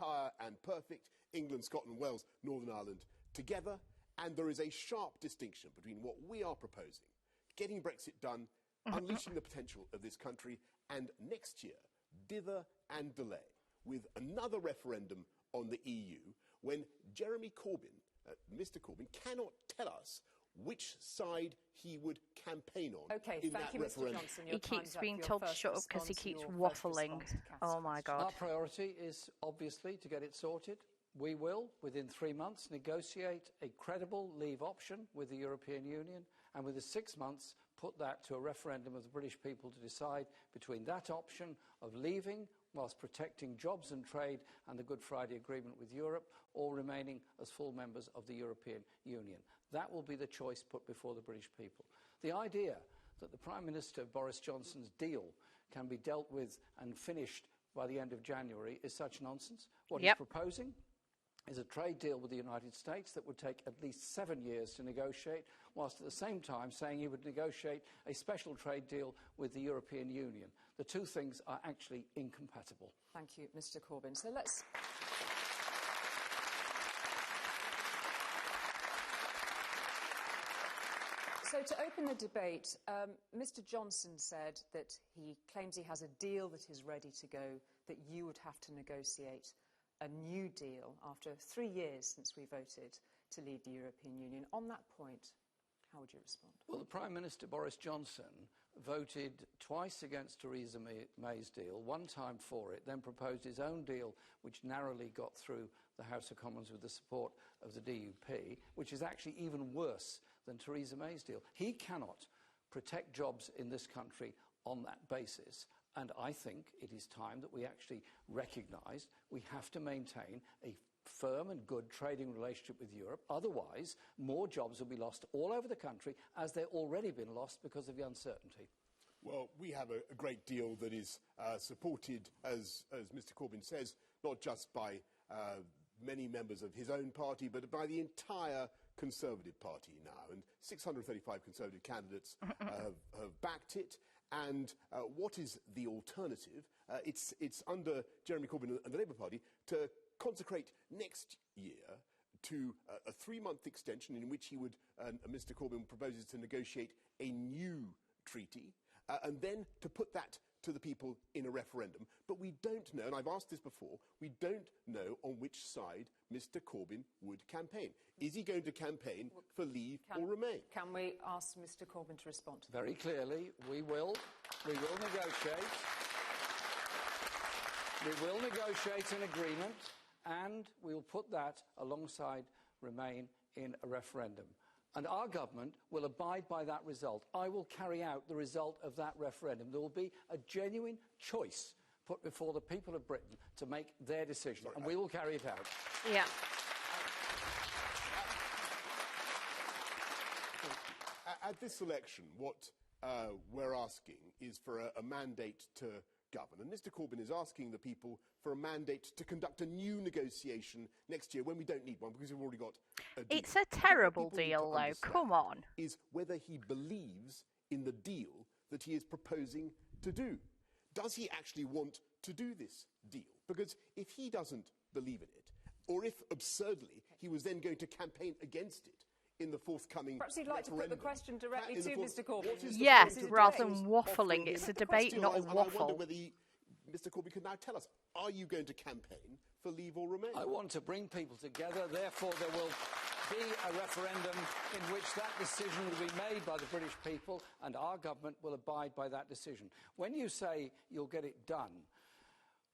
entire and perfect England, Scotland, Wales, Northern Ireland together. And there is a sharp distinction between what we are proposing, getting Brexit done, unleashing the potential of this country, and next year, dither and delay with another referendum on the EU when Jeremy Corbyn, Mr. Corbyn, cannot tell us which side he would campaign on in that referendum. Johnson, he keeps being told to shut up because he keeps waffling. Oh my God. Our priority is obviously to get it sorted. We will, within 3 months, negotiate a credible leave option with the European Union, and within 6 months put that to a referendum of the British people to decide between that option of leaving whilst protecting jobs and trade and the Good Friday Agreement with Europe, or remaining as full members of the European Union. That will be the choice put before the British people. The idea that the Prime Minister Boris Johnson's deal can be dealt with and finished by the end of January is such nonsense. What he's proposing is a trade deal with the United States that would take at least 7 years to negotiate, whilst at the same time saying he would negotiate a special trade deal with the European Union. The two things are actually incompatible. Thank you, Mr. Corbyn. So let's... So to open the debate, Mr. Johnson said that he claims he has a deal that is ready to go, that you would have to negotiate a new deal after 3 years since we voted to leave the European Union. On that point, how would you respond? Well, the Prime Minister, Boris Johnson, voted twice against Theresa May's deal, one time for it, then proposed his own deal, which narrowly got through the House of Commons with the support of the DUP, which is actually even worse than Theresa May's deal. He cannot protect jobs in this country on that basis. And I think it is time that we actually recognise we have to maintain a firm and good trading relationship with Europe. Otherwise, more jobs will be lost all over the country, as they've already been lost because of the uncertainty. Well, we have a great deal that is supported, as Mr. Corbyn says, not just by many members of his own party, but by the entire Conservative Party now. And 635 Conservative candidates have backed it. And what is the alternative? It's under Jeremy Corbyn and the Labour Party to consecrate next year to a 3-month extension in which he would, Mr. Corbyn proposes to negotiate a new treaty, and then to put that to the people in a referendum. But we don't know, and I've asked this before, we don't know on which side Mr. Corbyn would campaign. Is he going to campaign for leave or remain? Can we ask Mr. Corbyn to respond to that? Very clearly, we will negotiate. We will negotiate an agreement, and we will put that alongside remain in a referendum. And our government will abide by that result. I will carry out the result of that referendum. There will be a genuine choice put before the people of Britain to make their decision, and we will carry it out. Yeah. At this election, what we're asking is for a mandate to govern. And Mr. Corbyn is asking the people for a mandate to conduct a new negotiation next year when we don't need one because we've already got a deal. It's a terrible deal, though. Come on. Is whether he believes in the deal that he is proposing to do. Does he actually want to do this deal? Because if he doesn't believe in it, or if, absurdly, he was then going to campaign against it in the forthcoming Perhaps you'd like to put the question directly to Mr. Corbyn. Yes, rather than waffling. It's a debate, not a waffle. I wonder whether Mr. Corbyn can now tell us, are you going to campaign for leave or remain? I want to bring people together, therefore there will be a referendum in which that decision will be made by the British people, and our government will abide by that decision. When you say you'll get it done,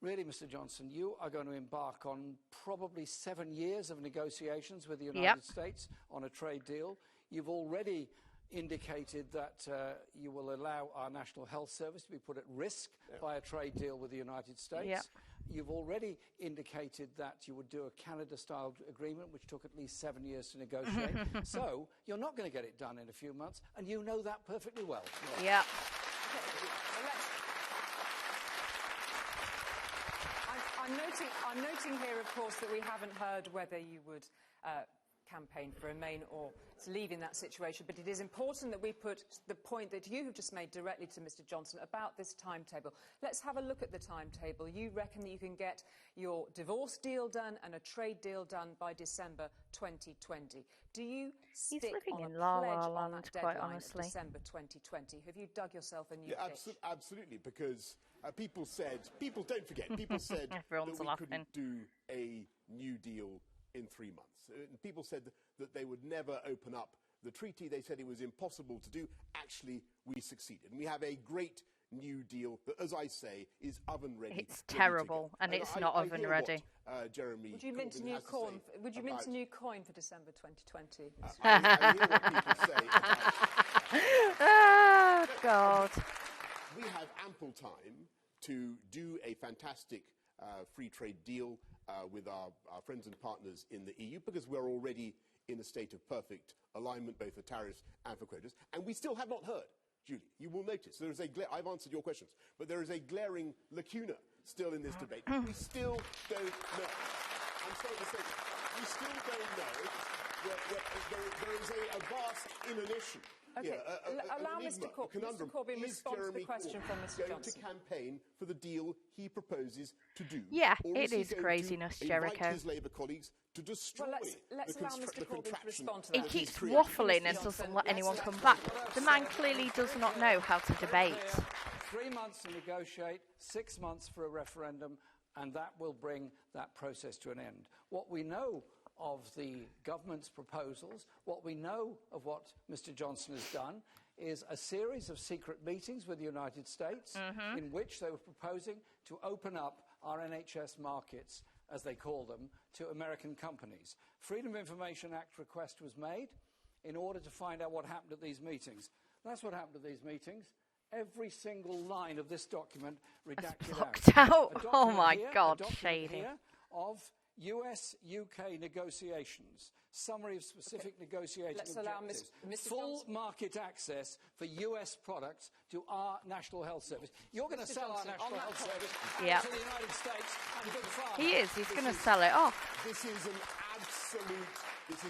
really, Mr. Johnson, you are going to embark on probably 7 years of negotiations with the United States on a trade deal. You've already indicated that you will allow our National Health Service to be put at risk by a trade deal with the United States. You've already indicated that you would do a Canada-style agreement, which took at least 7 years to negotiate. So you're not going to get it done in a few months, and you know that perfectly well. Yeah. I'm noting here, of course, that we haven't heard whether you would campaign for Remain or to leave in that situation, but it is important that we put the point that you have just made directly to Mr Johnson about this timetable. Let's have a look at the timetable. You reckon that you can get your divorce deal done and a trade deal done by December 2020. Do you stick on a pledge on that deadline of December 2020? Have you dug yourself a new ditch? Absolutely, because people don't forget, people said that we couldn't do a new deal in 3 months. People said that they would never open up the treaty. They said it was impossible to do. Actually, we succeeded. And we have a great new deal that, as I say, is oven ready. It's terrible, and it's not oven ready. Jeremy, would you mint a new coin? Would you mint a new coin for December 2020? I hear what people say. Oh, God. We have ample time to do a fantastic free trade deal with our friends and partners in the EU, because we're already in a state of perfect alignment, both for tariffs and for creditors. And we still have not heard, Julie, you will notice, there is I've answered your questions, but there is a glaring lacuna still in this debate. We still don't know. I'm sorry to say that. We still don't know. There is a vast inanition. Okay, allow Mr Corbyn respond to the question from Mr Johnson. Going to campaign for the deal he proposes to do? Yeah, it is craziness, Jericho. Invite his Labour colleagues to destroy let's allow Mr Corbyn to respond to that. He keeps waffling and doesn't let anyone come back. The man clearly does not know how to debate. 3 months to negotiate, 6 months for a referendum, and that will bring that process to an end. What we know of the government's proposals, what we know of what Mr Johnson has done is a series of secret meetings with the United States in which they were proposing to open up our NHS markets, as they call them, to American companies. Freedom of Information Act request was made in order to find out what happened at these meetings. That's what happened at these meetings. Every single line of this document redacted out. Oh my God, shady. Of US-UK negotiations, summary of specific negotiating objectives, full market access for US products to our National Health Service. You're going to sell our National Health Service to the United States and Big Pharma. He is. He's going to sell it off. This is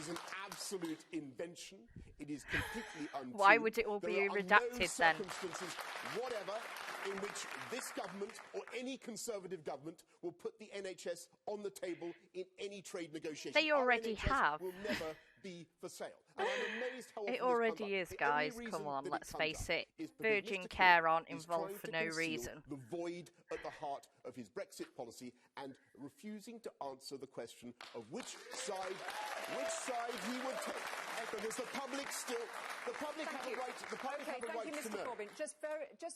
an absolute invention. It is completely untrue. Why would it all be redacted then? Whatever, in which this government or any Conservative government will put the NHS on the table in any trade negotiation. They already have. Will never be for sale. And I'm amazed how it already is, guys. Come on, let's face it. Virgin Care aren't involved for no reason. The void at the heart of his Brexit policy and refusing to answer the question of which side he would take. Because the public have a right to know. Mr Corbyn. Just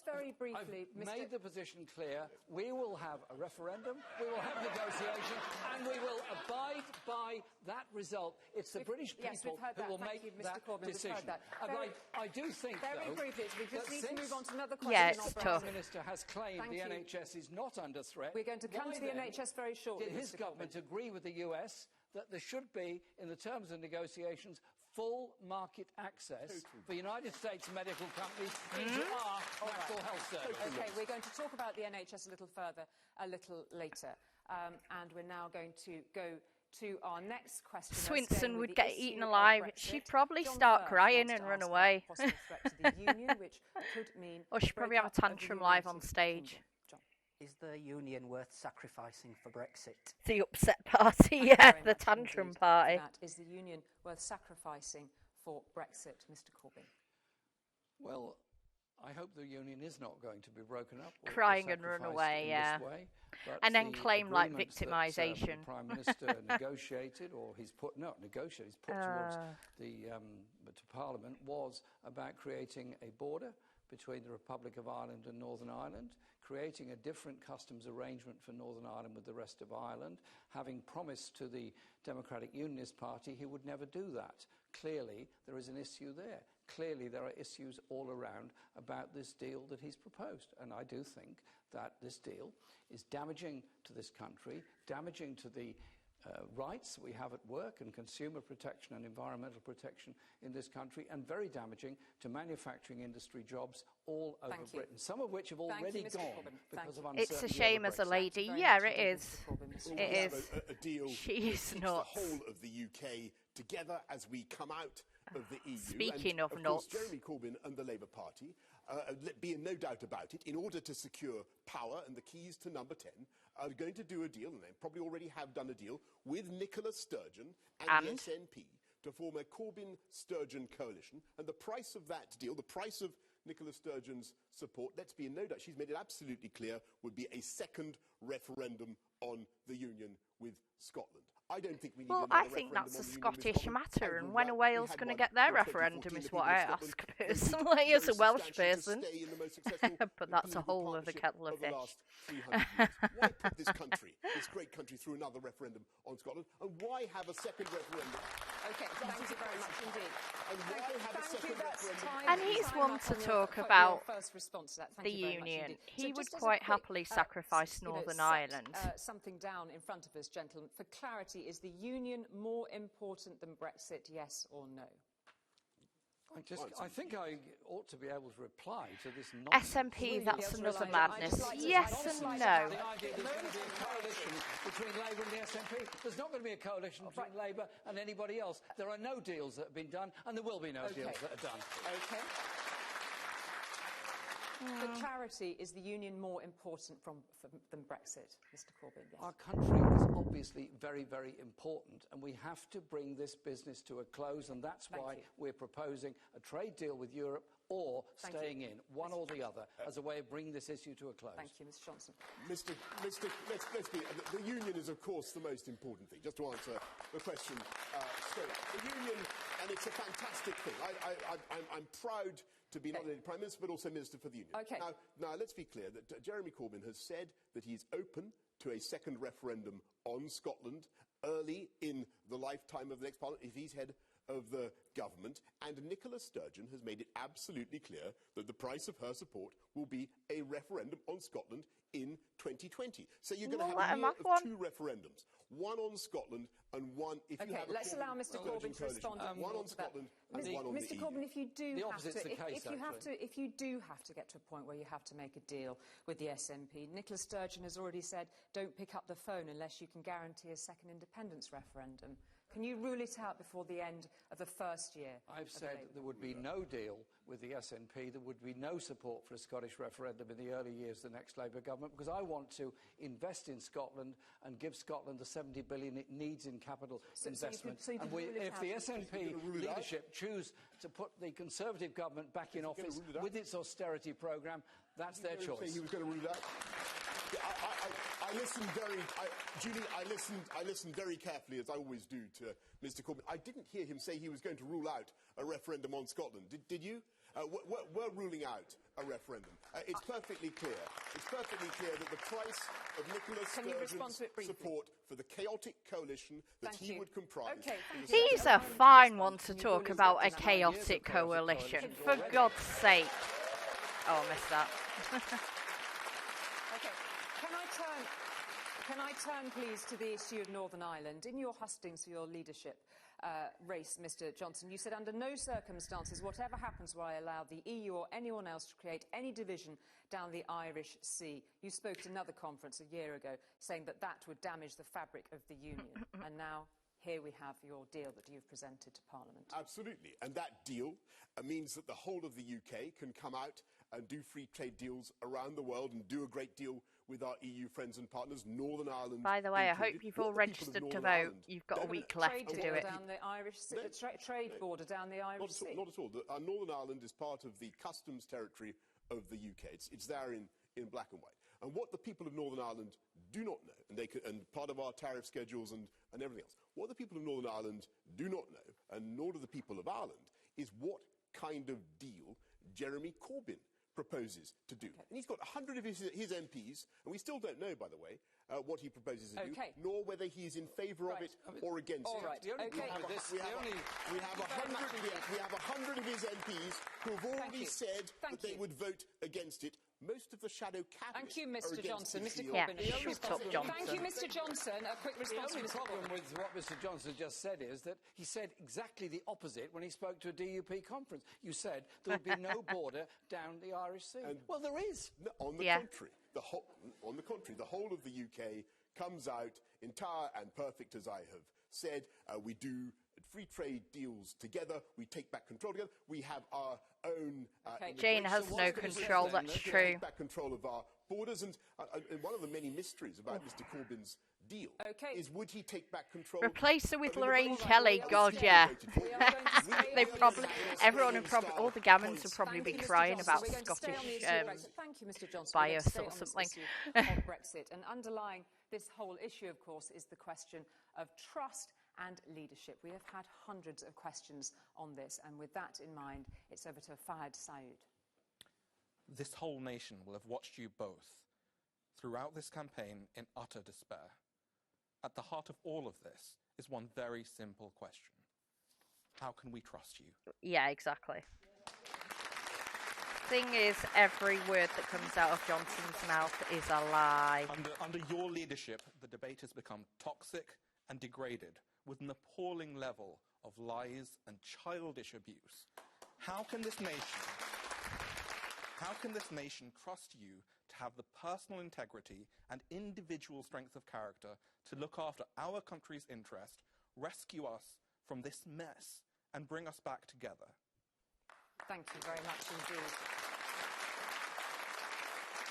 very briefly, I've made the position clear. We will have a referendum, we will have negotiation, and we will abide by that result. It's the British people who will make that decision. And I do think, very briefly, we just need to move on to another question. Yeah, it's tough. The Prime Minister has claimed the NHS is not under threat. We're going to come to the NHS very shortly. Did his government agree with the US that there should be, in the terms of negotiations, full market access for United States medical companies into our National Health Service? Okay, we're going to talk about the NHS a little further, a little later. And we're now going to go to our next question. Swinson would get eaten alive. She'd probably start crying and run away. Or she'd probably have a tantrum live on stage. Is the union worth sacrificing for Brexit? The upset party, yeah, the tantrum party. Is the union worth sacrificing for Brexit, Mr Corbyn? Well, I hope the union is not going to be broken up. Crying and run away, yeah. And then claim like victimisation. The Prime Minister negotiated, or he's put towards to Parliament, was about creating a border between the Republic of Ireland and Northern Ireland, creating a different customs arrangement for Northern Ireland with the rest of Ireland, having promised to the Democratic Unionist Party he would never do that. Clearly, there is an issue there. Clearly, there are issues all around about this deal that he's proposed. And I do think that this deal is damaging to this country, damaging to the rights that we have at work and consumer protection and environmental protection in this country, and very damaging to manufacturing industry jobs all over Britain, some of which have already gone because of uncertainty. It's a shame as a lady. Yeah, it is. It is. A deal she is nuts. The whole of the UK together as we come out of the EU. Speaking and of nuts, Jeremy Corbyn and the Labour Party, be in no doubt about it, in order to secure power and the keys to number 10, are going to do a deal, and they probably already have done a deal, with Nicola Sturgeon and the SNP to form a Corbyn-Sturgeon coalition. And the price of that deal, the price of Nicola Sturgeon's support, let's be in no doubt, she's made it absolutely clear, would be a second referendum on the union with Scotland. I don't think we need I think that's a Scottish matter, and when are Wales going to get their referendum is what I ask personally as a Welsh person. But that's a whole other kettle of fish. Why put this country, this great country, through another referendum on Scotland? And why have a second referendum? Okay, thank you very much indeed. And why have a second referendum? And he's one to talk about the union. He would quite happily sacrifice Northern Ireland. Something down in front of us, gentlemen. For clarity, is the union more important than Brexit, yes or no? I think I ought to be able to reply to this. SNP, that's another madness. Yes and no. The idea there's going to be a coalition between Labour and the SNP. There's not going to be a coalition between Labour and anybody else. There are no deals that have been done, and there will be no deals that are done. Okay. For clarity, is the union more important than Brexit, Mr. Corbyn? Yes. Our country is obviously very, very important, and we have to bring this business to a close, and that's why we're proposing a trade deal with Europe or staying in, one or the other, as a way of bringing this issue to a close. Thank you, Mr. Johnson. Let's be, the union is, of course, the most important thing. Just to answer the question straight up. The union, and it's a fantastic thing. I'm proud to be not only Prime Minister, but also Minister for the Union. Okay. Now, let's be clear that Jeremy Corbyn has said that he's open to a second referendum on Scotland early in the lifetime of the next Parliament, if he's head of the government. And Nicola Sturgeon has made it absolutely clear that the price of her support will be a referendum on Scotland in 2020. So you're going to have a year of two referendums. One on Scotland and one, if you have a let's allow Mr. Corbyn to respond. One on Scotland and one on the EU. Mr. Corbyn, if you do have to get to a point where you have to make a deal with the SNP, Nicola Sturgeon has already said, don't pick up the phone unless you can guarantee a second independence referendum. Can you rule it out before the end of the first year? I've said there would be no deal with the SNP. There would be no support for a Scottish referendum in the early years of the next Labour government, because I want to invest in Scotland and give Scotland the $70 billion it needs in capital investment. If the SNP leadership choose to put the Conservative government back in office with its austerity programme, that's their choice. He was going to rule it out. I listened Julie, I listened very carefully, as I always do, to Mr. Corbyn. I didn't hear him say he was going to rule out a referendum on Scotland. Did you? We're ruling out a referendum. It's perfectly clear. It's perfectly clear that the price of Nicola Sturgeon's support for the chaotic coalition that he would comprise... He's a fine one to talk about a chaotic coalition, for God's sake. Oh, I missed that. Can I turn, please, to the issue of Northern Ireland? In your hustings for your leadership race, Mr. Johnson, you said, under no circumstances, whatever happens, will I allow the EU or anyone else to create any division down the Irish Sea. You spoke at another conference a year ago saying that that would damage the fabric of the Union. And now here we have your deal that you've presented to Parliament. Absolutely. And that deal means that the whole of the UK can come out and do free trade deals around the world and do a great deal with our EU friends and partners, Northern Ireland. By the way, I hope you've all registered to vote. You've got a week left to do it. Down the Irish trade border down the Irish Sea. Not at all. Northern Ireland is part of the customs territory of the UK. It's there in black and white. And what the people of Northern Ireland do not know, and part of our tariff schedules and everything else, what the people of Northern Ireland do not know, and nor do the people of Ireland, is what kind of deal Jeremy Corbyn proposes to do. And he's got 100 of his MPs, and we still don't know, by the way, what he proposes to do, nor whether he is in favour of it or against it. We have 100 of his MPs who have already said that they would vote against it most of the shadow cabinet. Thank you, are Mr. against Johnson. this Mr. deal. Yeah, Corbyn. shut up, Johnson. Thank you, Mr. Johnson. A quick The response only from Mr. problem Corbyn. with what Mr. Johnson just said is that he said exactly the opposite when he spoke to a DUP conference. You said there would be no border down the Irish Sea. Well, there is. No, on the contrary, the whole of the UK comes out entire and perfect, as I have said. We do free trade deals together. We take back control together. We have our own. Jane has no control. That's true. Take back control of our borders, and one of the many mysteries about Mr. Corbyn's deal is, would he take back control? Replace her with Lorraine Kelly. God, yeah. They probably, everyone would probably, all the Gammons would probably be crying about Scottish Thank you, Mr. Johnson. bias Stay or on this something. issue of Brexit, and underlying this whole issue, of course, is the question of trust and leadership. We have had hundreds of questions on this, and with that in mind, it's over to Fahad Saoud. This whole nation will have watched you both throughout this campaign in utter despair. At the heart of all of this is one very simple question. How can we trust you? Yeah, exactly. Thing is, every word that comes out of Johnson's mouth is a lie. Under your leadership, the debate has become toxic and degraded with an appalling level of lies and childish abuse. How can this nation trust you to have the personal integrity and individual strength of character to look after our country's interest, rescue us from this mess, and bring us back together? Thank you very much indeed.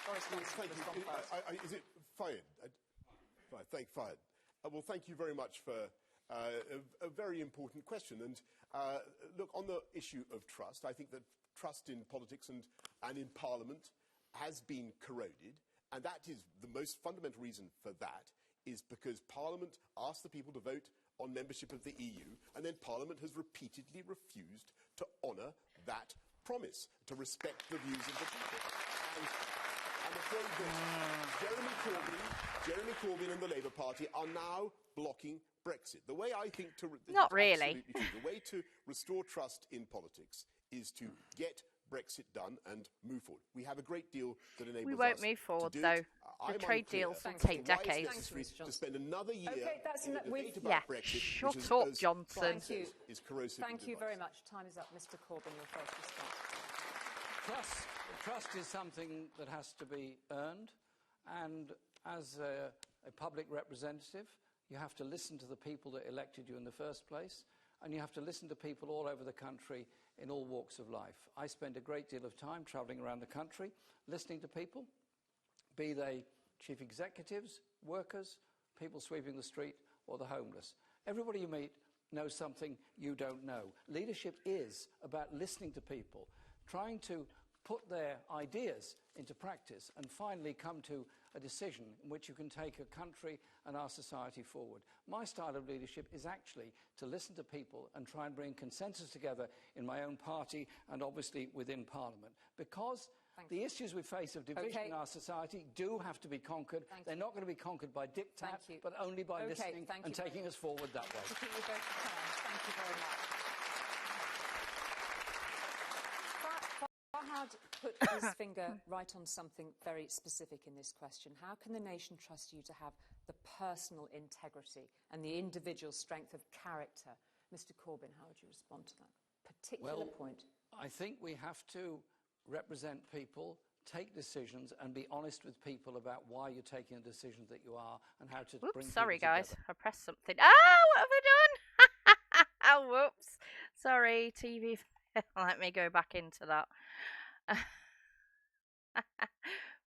Boris Johnson, Thank you. Is it Fahad? Fahad. Well, thank you very much for a very important question. And look, on the issue of trust, I think that trust in politics and in Parliament has been corroded. And that is the most fundamental reason for that is because Parliament asked the people to vote on membership of the EU, and then Parliament has repeatedly refused to honour that promise, to respect the views of the people. And I'm afraid that Jeremy Corbyn and the Labour Party are now blocking Brexit. The way I think to... Not really. The way to restore trust in politics is to get Brexit done and move forward. We have a great deal that enables us. We won't move forward, though. The trade deals will take decades. To spend another year in a debate about Brexit, shut which up, as Johnson. Thank you. Is corrosive. Thank you very much. Time is up. Mr. Corbyn, your first response. Trust is something that has to be earned, and as a public representative, you have to listen to the people that elected you in the first place, and you have to listen to people all over the country in all walks of life. I spend a great deal of time travelling around the country, listening to people, be they chief executives, workers, people sweeping the street, or the homeless. Everybody you meet knows something you don't know. Leadership is about listening to people, trying to put their ideas into practice, and finally come to a decision in which you can take a country and our society forward. My style of leadership is actually to listen to people and try and bring consensus together in my own party and obviously within Parliament. Because the issues we face of division in our society do have to be conquered. They're not going to be conquered by diktat, but only by listening and taking us forward that way. Thank you very much. Fahad put his finger right on something very specific in this question. How can the nation trust you to have the personal integrity and the individual strength of character? Mr. Corbyn, how would you respond to that particular point? I think we have to represent people, take decisions, and be honest with people about why you're taking the decisions that you are and how to bring Sorry, people guys. together. I pressed something. Oh, what have I done? Oh, whoops. Sorry, TV. Let me go back into that.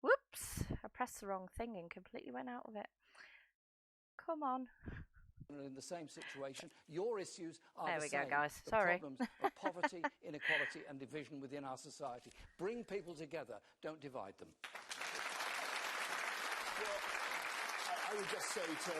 Whoops. I pressed the wrong thing and completely went out of it. Come on. In the same situation, your issues are there the we same. go, guys. The Sorry. problems of poverty, inequality, and division within our society. Bring people together. Don't divide them. Well, I would just say to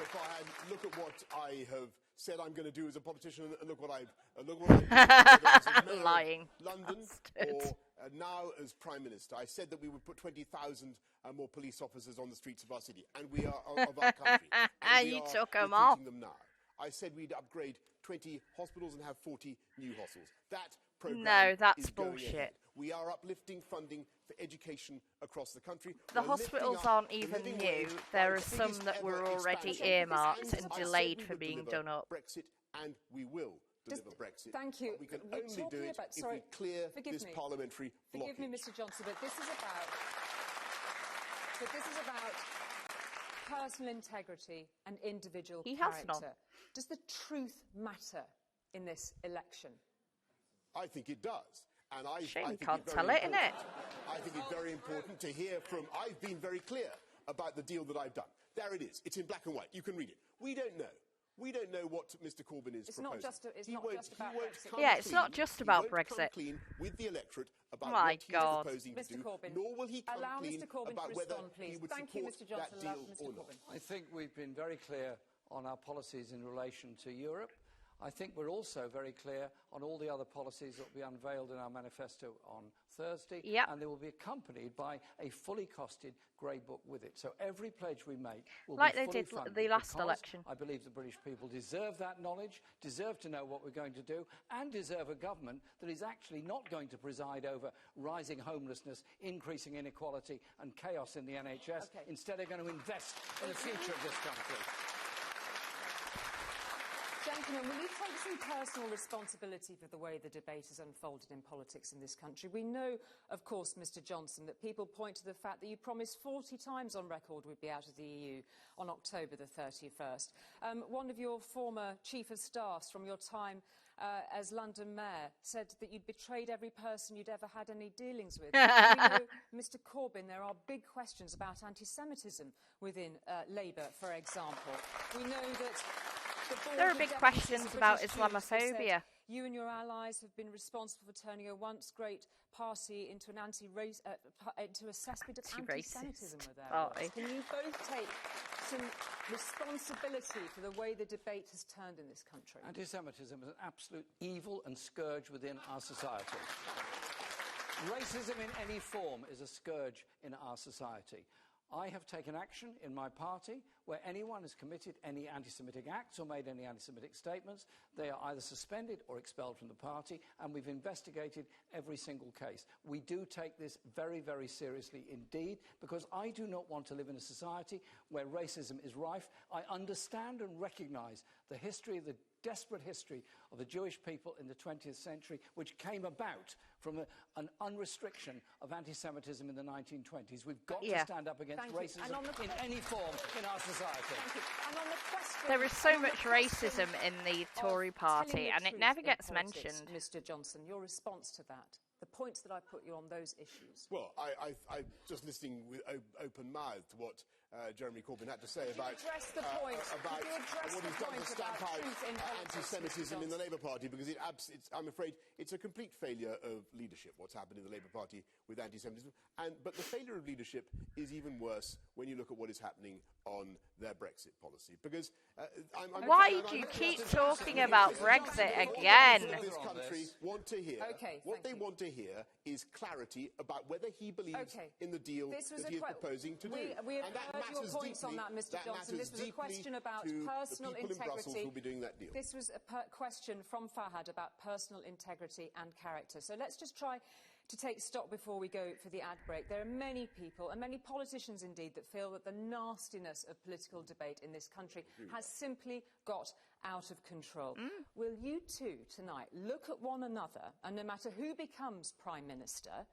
Fahad, look at what I have said I'm going to do as a politician, and look what I've done. Lying. London, or now as Prime Minister. I said that we would put 20,000 more police officers on the streets of our city, and we are of our country. And you took them off. Them now. I said we'd upgrade 20 hospitals and have 40 new hospitals. That programme No, that's is going bullshit. ahead. We are uplifting funding for education across the country. The We're hospitals lifting up aren't the even living new. wage There by are the some biggest that were ever already expansion. earmarked And and I said delayed we for would being deliver done up. Brexit, and we will deliver Brexit. Thank you. But we can We're only do talking it about- if sorry, we clear forgive this me. parliamentary blockage. Forgive me, Mr. Johnson, but this is about personal integrity and individual He has character. none. Does the truth matter in this election? I think it does. And Shame I you think can't it's tell very it, innit? important. I think it's very important to hear from... I've been very clear about the deal that I've done. There it is. It's in black and white. You can read it. We don't know. We don't know what Mr Corbyn is proposing. It's not just about Brexit. Come Yeah, it's not clean. just about He won't Brexit. come clean with the electorate about My what he's God. proposing to Mr. do, Corbyn, nor will he come allow clean Mr. Corbyn about to whether respond, please. he would Thank you, support Mr. Johnson. that Allow deal Mr. or not. Corbyn. I think we've been very clear on our policies in relation to Europe. I think we're also very clear on all the other policies that will be unveiled in our manifesto on Thursday. Yep. And they will be accompanied by a fully costed grey book with it. So every pledge we make will Like be they fully did funded the last because election. I believe the British people deserve that knowledge, deserve to know what we're going to do, and deserve a government that is actually not going to preside over rising homelessness, increasing inequality and chaos in the NHS. Okay. Instead, they're going to invest in the future of this country. Gentlemen, will you take some personal responsibility for the way the debate has unfolded in politics in this country? We know, of course, Mr. Johnson, that people point to the fact that you promised 40 times on record we'd be out of the EU on October the 31st. One of your former chief of staffs from your time as London Mayor said that you'd betrayed every person you'd ever had any dealings with. We know, Mr. Corbyn, there are big questions about anti-Semitism within Labour, for example. We know that There are big questions about Islamophobia. You and your allies have been responsible for turning a once great party into an into a cesspit of anti-Semitism with their words. Can you both take some responsibility for the way the debate has turned in this country? Anti-Semitism is an absolute evil and scourge within our society. Racism in any form is a scourge in our society. I have taken action in my party where anyone has committed any anti-Semitic acts or made any anti-Semitic statements. They are either suspended or expelled from the party, and we've investigated every single case. We do take this very, very seriously indeed, because I do not want to live in a society where racism is rife. I understand and recognise the history, the desperate history of the Jewish people in the 20th century, which came about from an unrestriction of anti-Semitism in the 1920s. We've got to stand up against racism in any form in our society. And on the question, There is so much racism in the Tory party, and it never gets mentioned. Mr. Johnson, your response to that, the points that I put you on those issues. Well, I'm just listening with open mouth to what Jeremy Corbyn had to say about what he's done to stamp out anti-Semitism in the Labour Party, because I'm afraid it's a complete failure of leadership, what's happened in the Labour Party with anti-Semitism. But the failure of leadership is even worse when you look at what is happening on their Brexit policy. Because why do you keep talking about Brexit again? This country want to hear. What they want to hear is clarity about whether he believes in the deal that he is proposing to do. We have heard your points on that, Mr. Johnson. This was a question about personal integrity. In Brussels will be doing that deal. This was a question from Fahad about personal integrity and character. So let's just try to take stock before we go for the ad break. There are many people, and many politicians indeed, that feel that the nastiness of political debate in this country has simply got out of control. Will you two tonight look at one another, and no matter who becomes Prime Minister,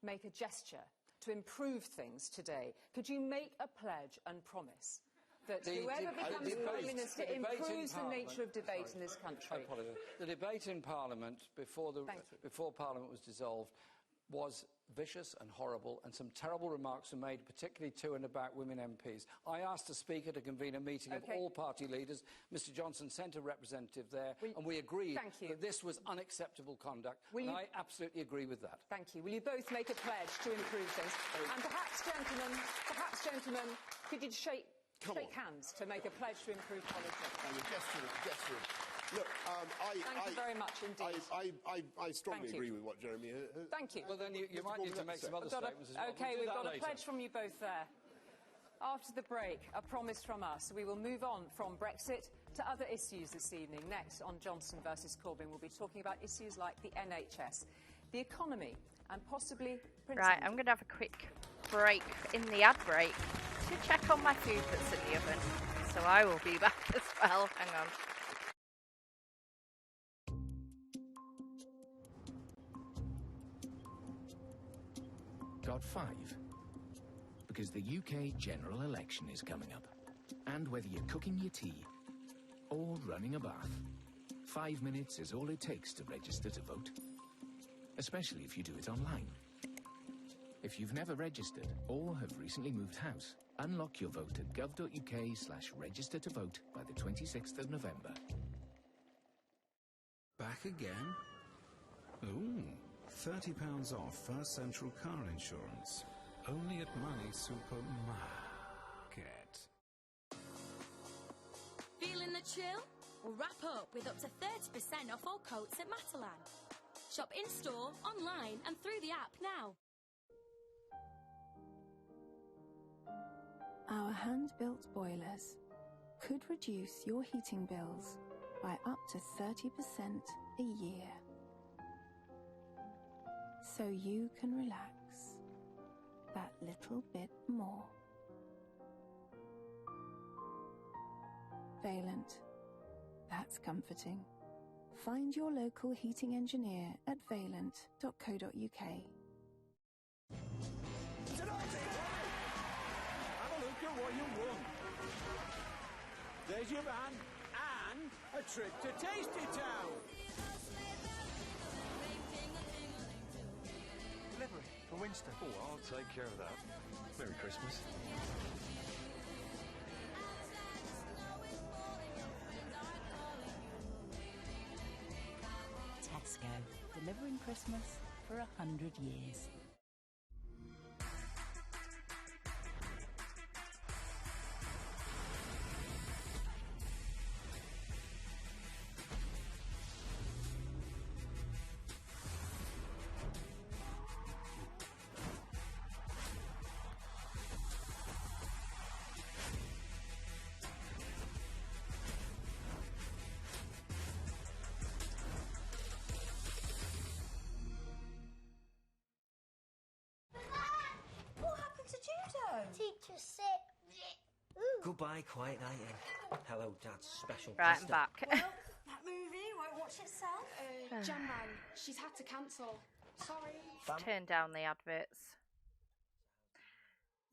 make a gesture to improve things today? Could you make a pledge and promise that whoever becomes Prime Minister improves the nature of debate in this country? The debate in Parliament before Parliament was dissolved was vicious and horrible, and some terrible remarks were made, particularly to and about women MPs. I asked the Speaker to convene a meeting of all party leaders. Mr Johnson sent a representative there, and we agreed that this was unacceptable conduct, and I absolutely agree with that. Thank you. Will you both make a pledge to improve things? And perhaps, gentlemen, could you shake hands to make a pledge to improve politics? Look, thank you very much indeed. I strongly agree with what Jeremy has. Thank you. Well, then you might need to make some other statements as well. OK, we've got a pledge from you both there. After the break, a promise from us. We will move on from Brexit to other issues this evening. Next on Johnson versus Corbyn, we'll be talking about issues like the NHS, the economy, and possibly Prince Right, Andrew. I'm going to have a quick break in the ad break to check on my food that's in the oven. So I will be back as well. Hang on. Got 5? Because the UK general election is coming up. And whether you're cooking your tea or running a bath, 5 minutes is all it takes to register to vote. Especially if you do it online. If you've never registered or have recently moved house, unlock your vote at gov.uk/register to vote by the 26th of November. Back again? Ooh, £30 off First Central car insurance. Only at Money Supermarket. Feeling the chill? We'll wrap up with up to 30% off all coats at Matalan. Shop in-store, online and through the app now. Our hand-built boilers could reduce your heating bills by up to 30% a year. So you can relax that little bit more. Vaillant. That's comforting. Find your local heating engineer at vaillant.co.uk. Have a look at what you won. There's your van and a trip to Tasty Town. Delivery for Winston. Oh, I'll take care of that. Merry Christmas. Tesco, delivering Christmas for 100 years. Teacher sick. Goodbye, quiet night in. Hello, Dad's special Right, pasta. I'm back. Well, that movie won't watch itself. Jen rang. She's had to cancel. Sorry. Let's turn down the adverts.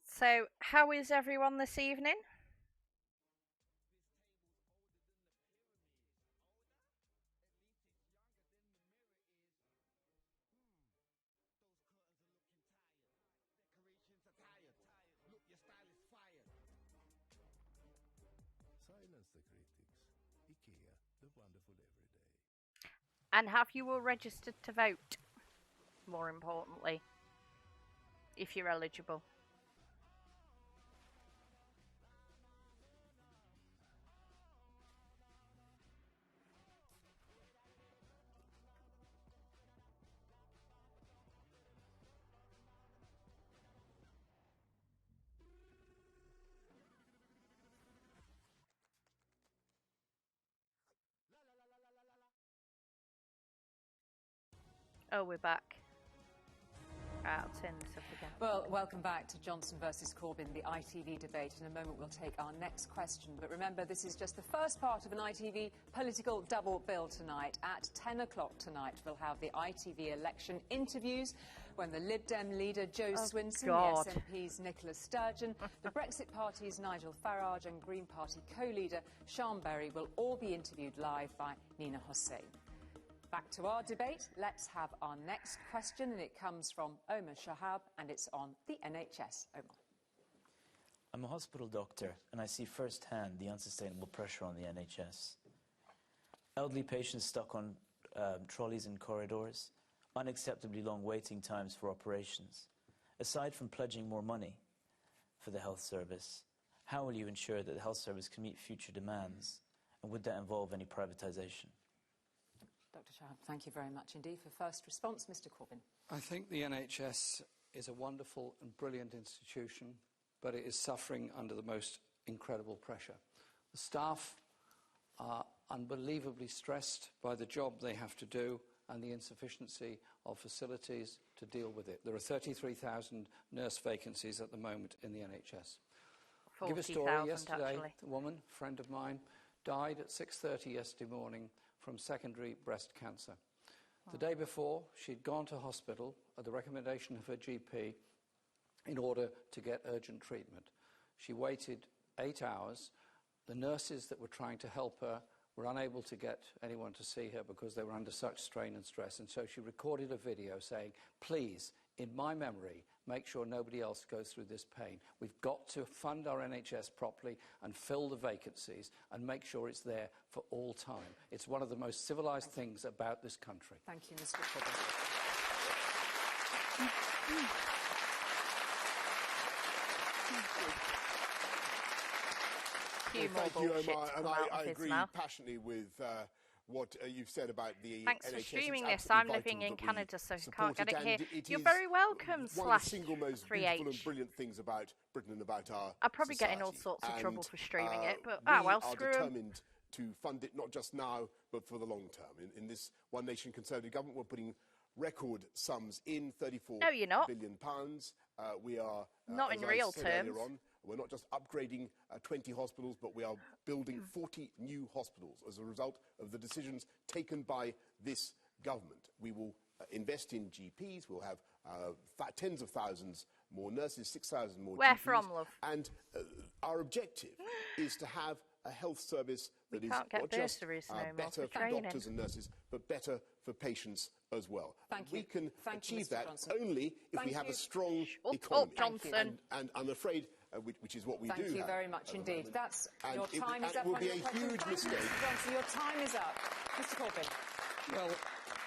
So, how is everyone this evening? Silence the critics. IKEA, the wonderful everyday. And have you all registered to vote? More importantly, if you're eligible. Oh, we're back. Right, I'll turn this up again. Well, welcome back to Johnson versus Corbyn, the ITV debate. In a moment, we'll take our next question. But remember, this is just the first part of an ITV political double bill tonight. At 10 o'clock tonight, we'll have the ITV election interviews when the Lib Dem leader Joe Swinson, God. the SNP's Nicola Sturgeon, the Brexit Party's Nigel Farage and Green Party co-leader Sean Berry will all be interviewed live by Nina Hossain. Back to our debate. Let's have our next question, and it comes from Omar Shahab, and it's on the NHS. Omar. I'm a hospital doctor, and I see firsthand the unsustainable pressure on the NHS. Elderly patients stuck on trolleys in corridors, unacceptably long waiting times for operations. Aside from pledging more money for the health service, how will you ensure that the health service can meet future demands, and would that involve any privatisation? Dr Shahab, thank you very much indeed. For first response, Mr Corbyn. I think the NHS is a wonderful and brilliant institution, but it is suffering under the most incredible pressure. The staff are unbelievably stressed by the job they have to do and the insufficiency of facilities to deal with it. There are 33,000 nurse vacancies at the moment in the NHS. I'll give a story. Yesterday, actually. a woman, a friend of mine, died at 6:30 yesterday morning from secondary breast cancer. The day before, she'd gone to hospital at the recommendation of her GP in order to get urgent treatment. She waited 8 hours. The nurses that were trying to help her were unable to get anyone to see her because they were under such strain and stress. And so she recorded a video saying, please, in my memory, make sure nobody else goes through this pain. We've got to fund our NHS properly and fill the vacancies and make sure it's there for all time. It's one of the most civilised things about this country. Thank you, Mr. Corbyn. Thank you, Omar, and I agree passionately with what you've said about the Thanks NHS. for streaming It's this. I'm absolutely living vital in that we Canada, so I support can't get it here. it You're is very welcome, one of the single most beautiful and 3H. brilliant things about Britain and about our I'll probably get in all society. sorts of trouble And, for streaming it, but we well, are screw 'em. determined to fund it not just now, but for the long term. In this One Nation Conservative government, we're putting record sums in, £34 No, you're not. billion. We are, Not as in I real said terms. earlier on, we're not just upgrading 20 hospitals, but we are building 40 new hospitals as a result of the decisions taken by this government. We will invest in GPs. We'll have tens of thousands more nurses, 6,000 more Where GPs. from, love? And our objective is to have a health service that is can't get not just bursaries no more better for for training. doctors and nurses, but better for patients as well. Thank We you. can Thank you, achieve Mr. that Johnson. only if Thank we have you. a strong Up, economy. Johnson. And I'm afraid, which is what we do Thank you have very much at the indeed. moment. That's And your it- time is and up. it will on be your a question. huge Thank you, mistake. Mr. Johnson. Your time is up. Mr. Corbyn. Well,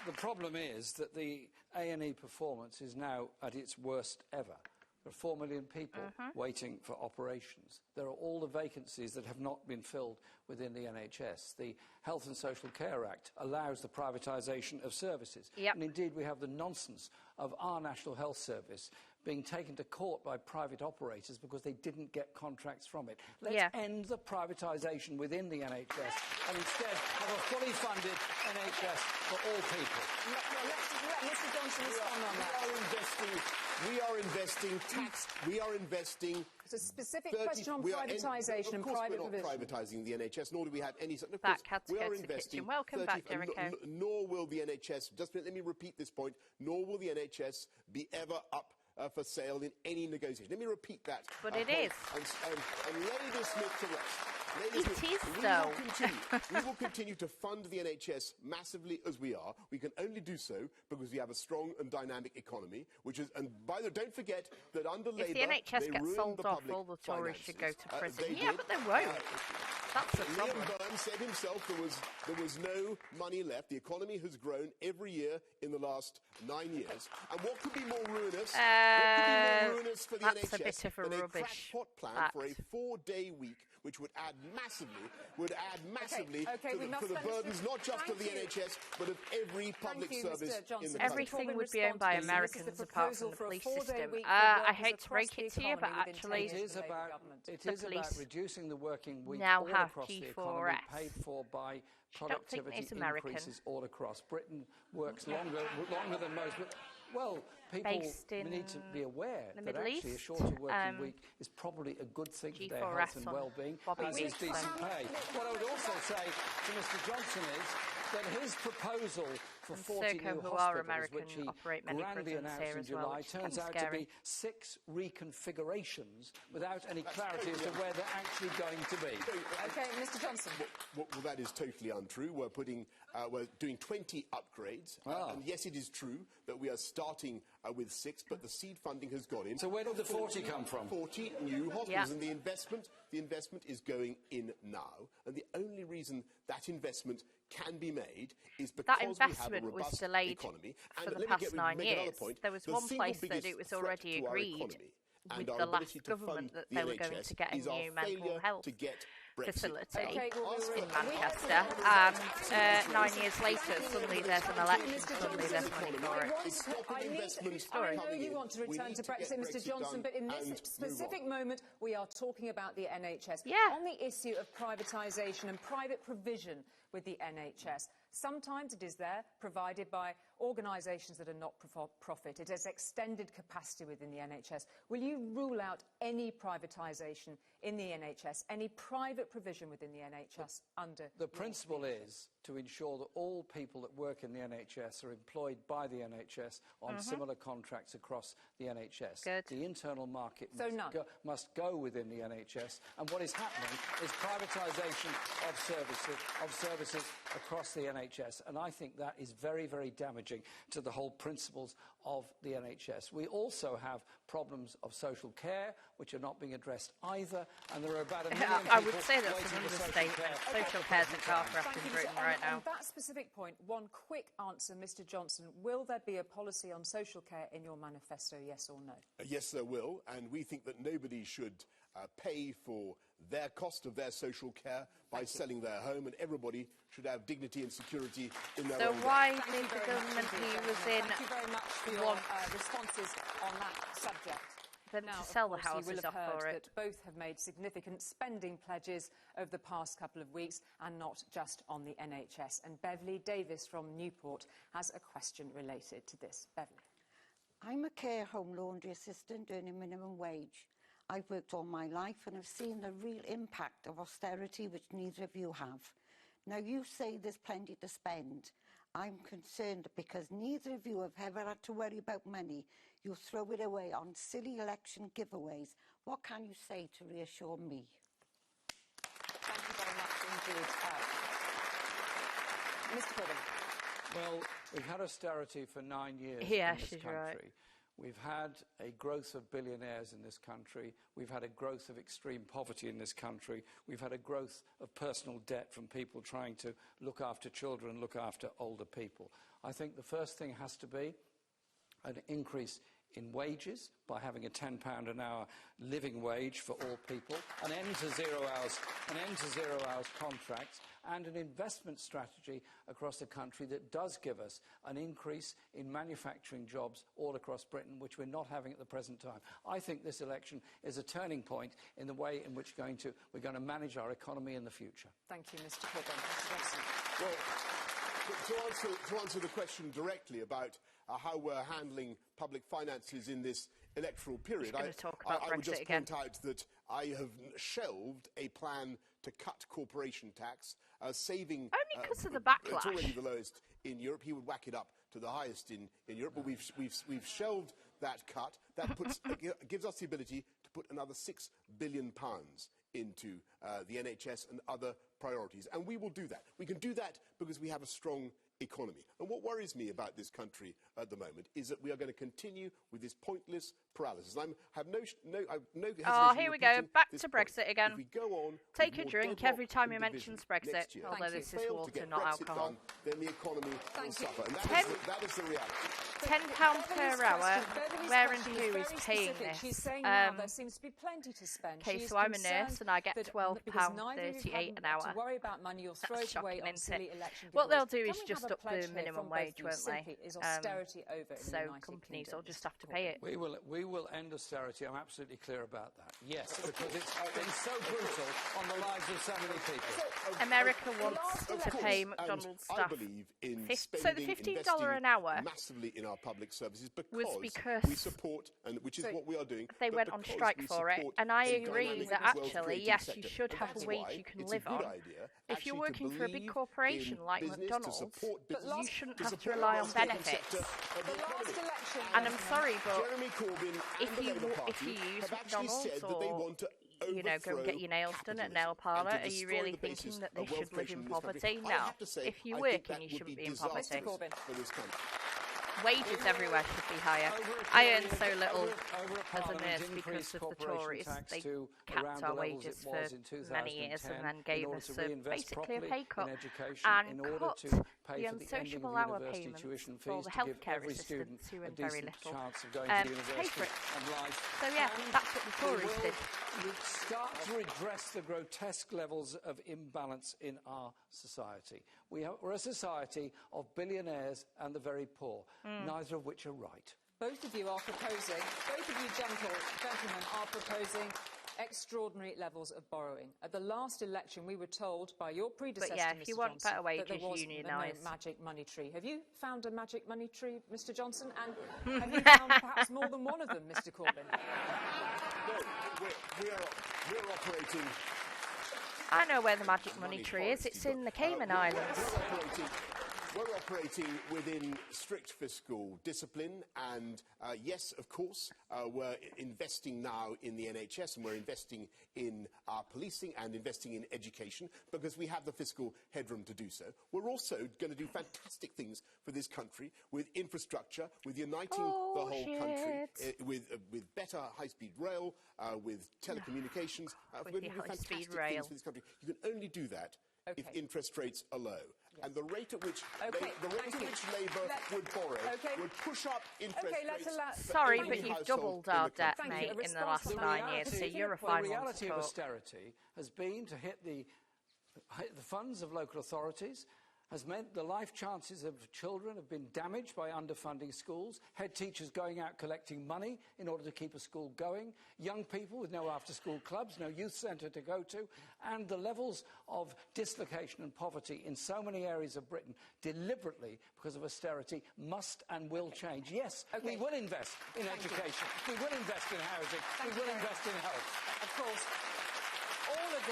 the problem is that the A&E performance is now at its worst ever. There are 4 million people waiting for operations. There are all the vacancies that have not been filled within the NHS. The Health and Social Care Act allows the privatisation of services. Yep. And indeed, we have the nonsense of our National Health Service being taken to court by private operators because they didn't get contracts from it. Let's end the privatisation within the NHS and instead have a fully funded NHS for all people. Let Mr. Johnson respond on that. We are investing It's a specific question on privatisation and private provision. Of course we're not privatising the NHS, nor do we have any such... Of Back, course, had to we go are to the investing kitchen. Welcome back, Derek. Nor will the NHS, let me repeat this point, nor will the NHS be ever up for sale in any negotiation. Let me repeat that. But it point. is. And lay this myth to rest. We will continue to fund the NHS massively as we are. We can only do so because we have a strong and dynamic economy, which is, and by the way, don't forget that under Labour, If the NHS they gets ruined sold the off, public all the Tories should go to finances. prison. They Yeah, did. but they won't. That's the problem. Liam Byrne said himself there was no money left. The economy has grown every year in the last 9 years. And what could be more ruinous? What could be more ruinous for the that's NHS a bit of a than rubbish a crackpot plan for a 4-day week, which would add massively to the burdens not just of the NHS, but of every public service in the country. Everything would be owned by Americans apart from the police system. I hate to break it to you, but actually, it is about reducing the working week now all have across the P4S. economy, paid for by don't think productivity it's American. increases all across. Britain works longer than most. Well, people need to be aware the that Middle actually a East, shorter working week is probably a good thing for their health and well-being, as is decent pay. What I would also say to Mr. Johnson is that his proposal for 40 new hospitals, which he grandly announced in July, turns out to be 6 reconfigurations without any clarity as to where they're actually going to be. OK, Mr. Johnson. Well, that is totally untrue. We're doing 20 upgrades. And yes, it is true that we are starting with 6, but the seed funding has gone in. So where did the 40 come from? 40 new hospitals. And the investment is going in now. And the only reason that investment can be made is because that investment we have a robust was delayed economy. for And the past 9 years. There was the one single place that biggest it was threat already to our agreed economy with and our the ability last to government fund that the they were going NHS to get a is our new mental failure health to get facility Okay, in Manchester, and 9 years later, suddenly there's an election, suddenly there's money for it. I know you want to return to Brexit, Mr Johnson, but in this specific moment, we are talking about the NHS. On the issue of privatisation and private provision with the NHS. Sometimes it is there, provided by organisations that are not for profit. It has extended capacity within the NHS. Will you rule out any privatisation in the NHS, any private provision within the NHS under the principle is to ensure that all people that work in the NHS are employed by the NHS on similar contracts across the NHS. The internal market must go within the NHS, and what is happening is privatisation of services across the NHS, and I think that is very, very damaging to the whole principles of the NHS. We also have problems of social care, which are not being addressed either, and there are about a million people I would say that's an understatement. Social care is a car craft in Britain right now. On that specific point, one quick answer, Mr Johnson. Will there be a policy on social care in your manifesto, yes or no? Yes, there will, and we think that nobody should pay for their cost of their social care by selling their home, and everybody should have dignity and security in their own So why did the government he was in Thank you very much for your responses on that subject. Them Now, to sell of the course, you will houses have off for heard it? that both have made significant spending pledges over the past couple of weeks, and not just on the NHS. And Beverly Davis from Newport has a question related to this. Beverly. I'm a care home laundry assistant earning minimum wage. I've worked all my life and have seen the real impact of austerity, which neither of you have. Now, you say there's plenty to spend. I'm concerned because neither of you have ever had to worry about money. You throw it away on silly election giveaways. What can you say to reassure me? Thank you very much indeed. Mr Corbyn. Well, we've had austerity for 9 years in this country. Right. We've had a growth of billionaires in this country. We've had a growth of extreme poverty in this country. We've had a growth of personal debt from people trying to look after children, look after older people. I think the first thing has to be an increase in wages by having a £10 an hour living wage for all people, an end to 0 hours contracts, and an investment strategy across the country that does give us an increase in manufacturing jobs all across Britain, which we're not having at the present time. I think this election is a turning point in the way in which we're going to manage our economy in the future. Thank you, Mr Corbyn. Well, to answer the question directly about how we're handling public finances in this electoral period, I would just point out that I have shelved a plan to cut corporation tax, saving... Only because of the backlash. It's already the lowest in Europe. He would whack it up to the highest in Europe, but we've shelved that cut. That gives us the ability to put another £6 billion into the NHS and other priorities. And we will do that. We can do that because we have a strong economy. And what worries me about this country at the moment is that we are going to continue with this pointless paralysis. I have no hesitation. Oh, here we go. Back to Brexit again. If we go on Take a drink every time you mention Brexit, although this is water, not alcohol. Then the economy will suffer. And that is the reality. £10 per hour. Where and who is paying this? She's saying now there seems to be plenty to spend. Okay, so I'm a nurse and I get £12.38 an hour. To worry about money, you'll throw it away on silly election. What they'll do is just up the minimum wage, won't they? Is austerity over in so companies will just have to pay it. We will end austerity. I'm absolutely clear about that. Yes, because it's been so brutal on the lives of so many people. America wants to pay McDonald's staff. I believe in so the $15 an hour massively in our public services because we support, and which is what we are doing. They went on strike for it, and I agree that actually, yes, you should have a wage you can live on. If you're working for a big corporation like McDonald's, you shouldn't have to rely on benefits. And I'm sorry, but if you use McDonald's or go and get your nails done at a nail parlour, are you really thinking that they should live in poverty? No. If you work, you shouldn't be in poverty. Wages everywhere should be higher. I earn so little as a nurse because of the Tories. They capped our wages for many years and then gave us basically a pay cut and cut pay for the ending of university tuition fees to give every student a decent chance of going to university and life. So yeah, that's what the Tories did. We start to redress the grotesque levels of imbalance in our society. We're a society of billionaires and the very poor, neither of which are right. Both of you are proposing, both of you gentlemen are proposing extraordinary levels of borrowing. At the last election, we were told by your predecessor, but yeah, if you Mr. want Johnson, better wages, that there was unionise. no magic money tree. Have you found a magic money tree, Mr. Johnson? And have you found perhaps more than one of them, Mr. Corbyn? No, we're operating... I know where the magic money tree is. It's in the Cayman Islands. We're operating within strict fiscal discipline, and yes, of course, we're investing now in the NHS, and we're investing in our policing and investing in education because we have the fiscal headroom to do so. We're also going to do fantastic things for this country with infrastructure, with uniting the whole country, with better high-speed rail, with telecommunications. We're going to do fantastic things for this country. You can only do that if interest rates are low. Yes. And the rate at which Labour would borrow would push up interest rates. Sorry, but you've doubled our debt, mate, in the last 9 years, so you're a fine one to talk. The reality of austerity has been to hit the funds of local authorities, has meant the life chances of children have been damaged by underfunding schools, head teachers going out collecting money in order to keep a school going, young people with no after-school clubs, no youth centre to go to, and the levels of dislocation and poverty in so many areas of Britain deliberately, because of austerity, must and will change. Yes, we will invest in education, we will invest in housing, we will invest in health. Of course, all of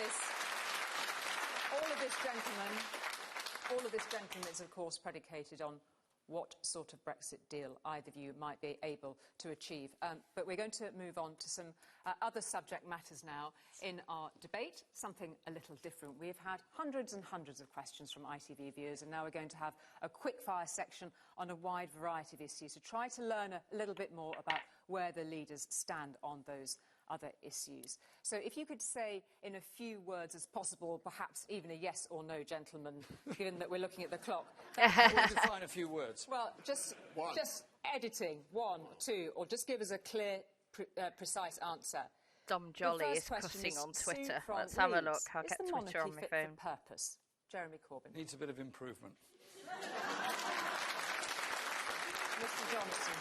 this, gentlemen, is, of course, predicated on what sort of Brexit deal either of you might be able to achieve. But we're going to move on to some other subject matters now in our debate, something a little different. We've had hundreds and hundreds of questions from ITV viewers, and now we're going to have a quick-fire section on a wide variety of issues to try to learn a little bit more about where the leaders stand on those other issues. So if you could say in a few words as possible, perhaps even a yes or no, gentlemen, given that we're looking at the clock. We'll define a few words. Well, just editing, 1, 2, or just give us a clear, precise answer. Dom Jolly is cussing on Twitter. Let's have a look. I'll get Twitter on my phone. For purpose? Jeremy Corbyn. Needs a bit of improvement. Mr. Johnson.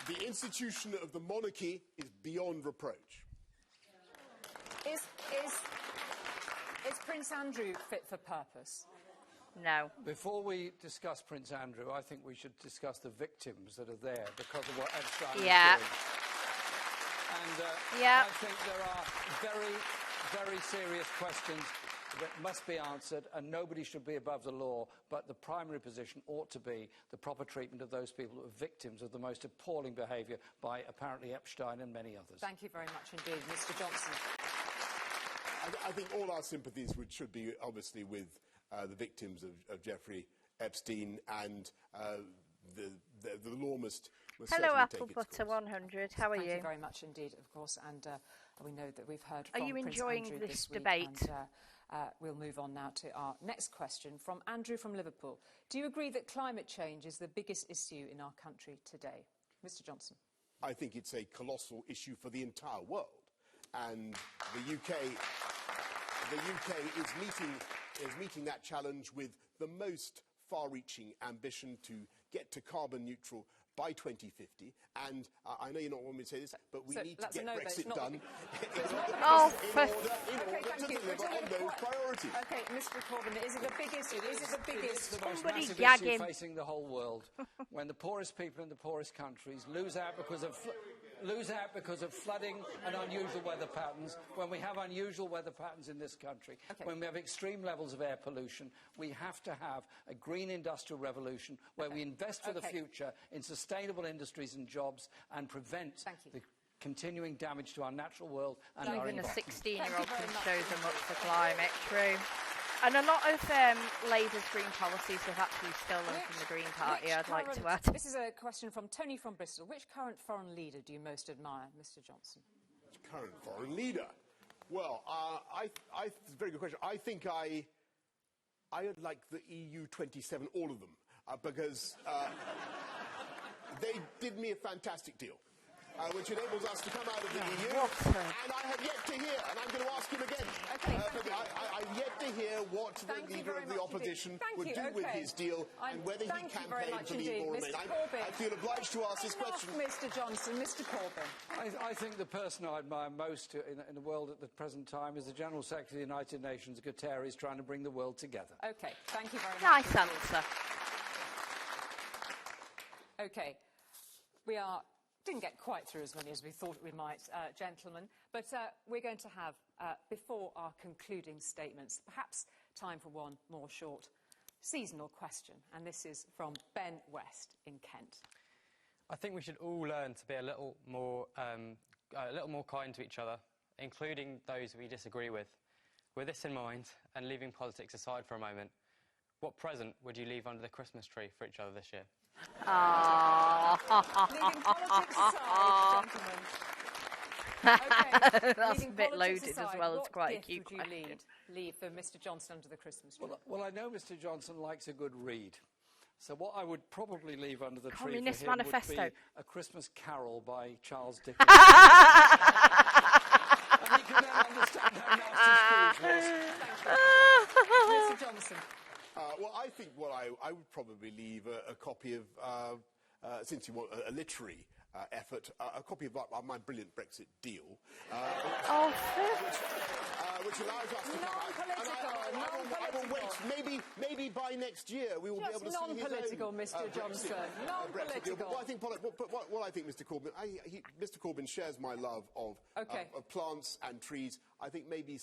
The institution of the monarchy is beyond reproach. Is Prince Andrew fit for purpose? No. Before we discuss Prince Andrew, I think we should discuss the victims that are there because of what Epstein is doing. And I think there are very, very serious questions that must be answered, and nobody should be above the law, but the primary position ought to be the proper treatment of those people who are victims of the most appalling behaviour by apparently Epstein and many others. Thank you very much indeed, Mr. Johnson. I think all our sympathies should be obviously with the victims of Jeffrey Epstein, and the law must Hello, Apple Butter 100. How are you? Thank you very much indeed, of course, and we know that we've heard from Prince enjoying Andrew this debate? And, we'll move on now to our next question from Andrew from Liverpool. Do you agree that climate change is the biggest issue in our country today? Mr. Johnson. I think it's a colossal issue for the entire world, and the UK is meeting that challenge with the most far-reaching ambition to get to carbon neutral by 2050, and I know you're not wanting me to say this, but we need to get Brexit done in order to deliver on those priorities. Okay, Mr. Corbyn, is it the biggest? Is it the biggest? The most massive issue facing the whole world, when the poorest people in the poorest countries lose out because of flooding and unusual weather patterns, when we have unusual weather patterns in this country, when we have extreme levels of air pollution, we have to have a green industrial revolution where we invest for the future in sustainable industries and jobs and prevent the continuing damage to our natural world and our environment. Even a 16-year-old can show them up for climate, true. And a lot of Labour's green policies have actually stolen from the Green Party, I'd like to add. This is a question from Tony from Bristol. Which current foreign leader do you most admire, Mr. Johnson? Which current foreign leader? Well, it's a very good question. I think I I would like the EU 27, all of them, because they did me a fantastic deal. Which enables us to come out of the EU. And I have yet to hear, and I'm going to ask him again. Okay, I've yet to hear what the leader of the opposition would do with his deal and whether he campaigned to leave or remain. I feel obliged to ask this question. Mr. Johnson, Mr. Corbyn. I think the person I admire most in the world at the present time is the General Secretary of the United Nations, Guterres, trying to bring the world together. Okay, thank you very much. Nice answer. Okay, didn't get quite through as many as we thought we might, gentlemen, but we're going to have, before our concluding statements, perhaps time for one more short seasonal question, and this is from Ben West in Kent. I think we should all learn to be a little more kind to each other, including those we disagree with. With this in mind, and leaving politics aside for a moment, what present would you leave under the Christmas tree for each other this year? Leaving politics aside, gentlemen. Okay, that's a bit loaded aside, as well. It's quite a cute question. What gift would you leave for Mr. Johnson under the Christmas tree? Well, I know Mr. Johnson likes a good read. So what I would probably leave under the Communist tree for him Manifesto. would be A Christmas Carol by Charles Dickens. And he can then understand how nasty Scrooge was. Mr. Johnson. Well, I think what I would probably leave a copy of, since you want a literary effort, a copy of my brilliant Brexit deal. Which allows us to I will wait. Maybe by next year we will be able to see his non-political, Mr. Johnson. Non-political. What I think, Mr. Corbyn, Mr. Corbyn shares my love of plants and trees. I think maybe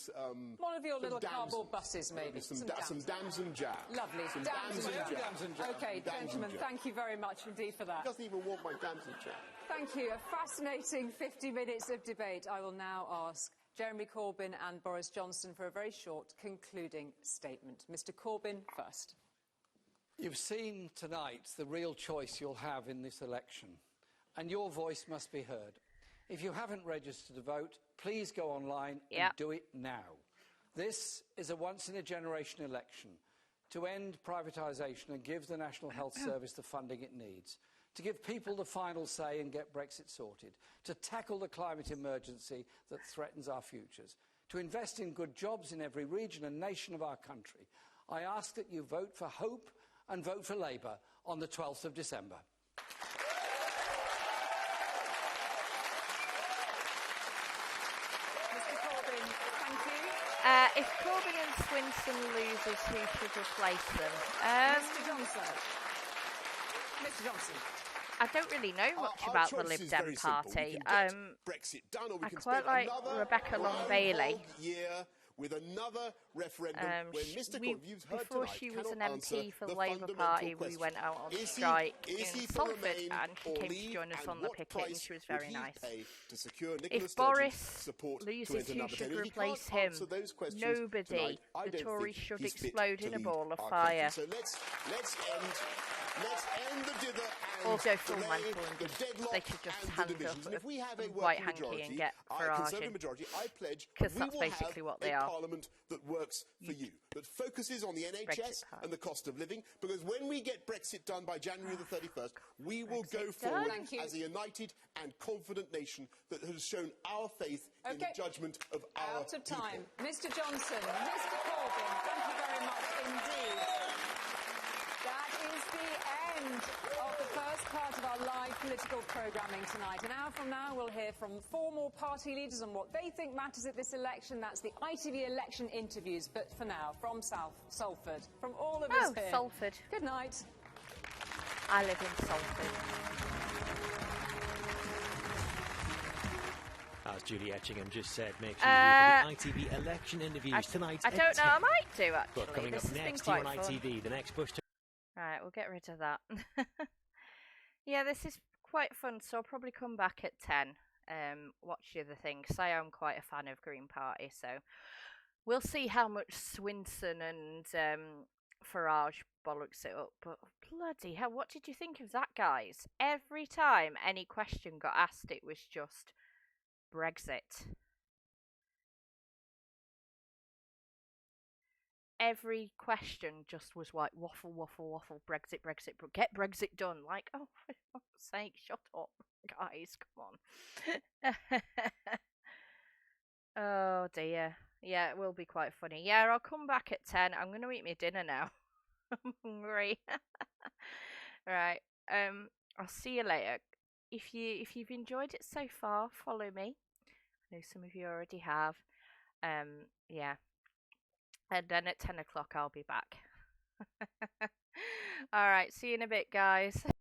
one of your little cardboard buses, maybe some damson jam. Lovely, damson jam. Okay, gentlemen, thank you very much indeed for that. He doesn't even want my damson jam. Thank you. A fascinating 50 minutes of debate. I will now ask Jeremy Corbyn and Boris Johnson for a very short concluding statement. Mr. Corbyn first. You've seen tonight the real choice you'll have in this election, and your voice must be heard. If you haven't registered to vote, please go online and do it now. This is a once-in-a-generation election to end privatisation and give the National Health Service the funding it needs, to give people the final say and get Brexit sorted, to tackle the climate emergency that threatens our futures, to invest in good jobs in every region and nation of our country. I ask that you vote for hope and vote for Labour on the 12th of December. Mr. Corbyn, thank you. If Corbyn and Swinson loses, who should replace them? Mr. Johnson. Mr. Johnson. I don't really know much about the Lib Dem party. Brexit done, or we I can quite like Rebecca Long-Bailey. With another referendum when Mr. Corbyn, you've heard before tonight, she was an answer MP for the the Labour Party, question. we went out on Is strike he in for Salford, remain and she or came leave, to join us and on the what picket, and price she was would very he nice. pay to secure Nicola If Boris support loses, to enter who another should tenure? replace He can't him? answer those questions Nobody. tonight. I The don't Tories think should he's fit explode to in a lead ball of our fire. country. So let's end the dither Or and go full delay, mental and the just, deadlock they should just and the hand divisions. up And if we have a white working hanky majority, and get a Farage Conservative in. majority, I pledge Because we that's will basically have what they a are. parliament that works for you, that focuses on the NHS and the cost of living, because when we get Brexit done by January the 31st, we will go forward as a united and confident nation that has shown our faith in the judgment of our Out of time. people. Mr. Johnson, Mr. Corbyn, thank you very much indeed. That is the end of the first part of our live political programming tonight. An hour from now, we'll hear from 4 more party leaders on what they think matters at this election. That's the ITV election interviews. But for now, from Salford, from all of us here. Salford. Good night. I live in Salford. As Julie Etchingham just said, make sure you for the ITV election interviews tonight. I don't know, I might do actually. But coming this up next here on ITV, the next push to... Right, we'll get rid of that. Yeah, this is quite fun, so I'll probably come back at 10, watch the other thing, because I am quite a fan of Green Party, so we'll see how much Swinson and Farage bollocks it up, but bloody hell, what did you think of that, guys? Every time any question got asked, it was just Brexit. every question just was like waffle, waffle, waffle, Brexit, Brexit, get Brexit done. Like, oh, for fuck's sake, shut up, guys, come on. Oh dear. Yeah, it will be quite funny. Yeah, I'll come back at 10. I'm going to eat my dinner now. I'm hungry. Right. I'll see you later. If you've enjoyed it so far, follow me. I know some of you already have. Yeah. And then at 10 o'clock I'll be back. All right, see you in a bit, guys.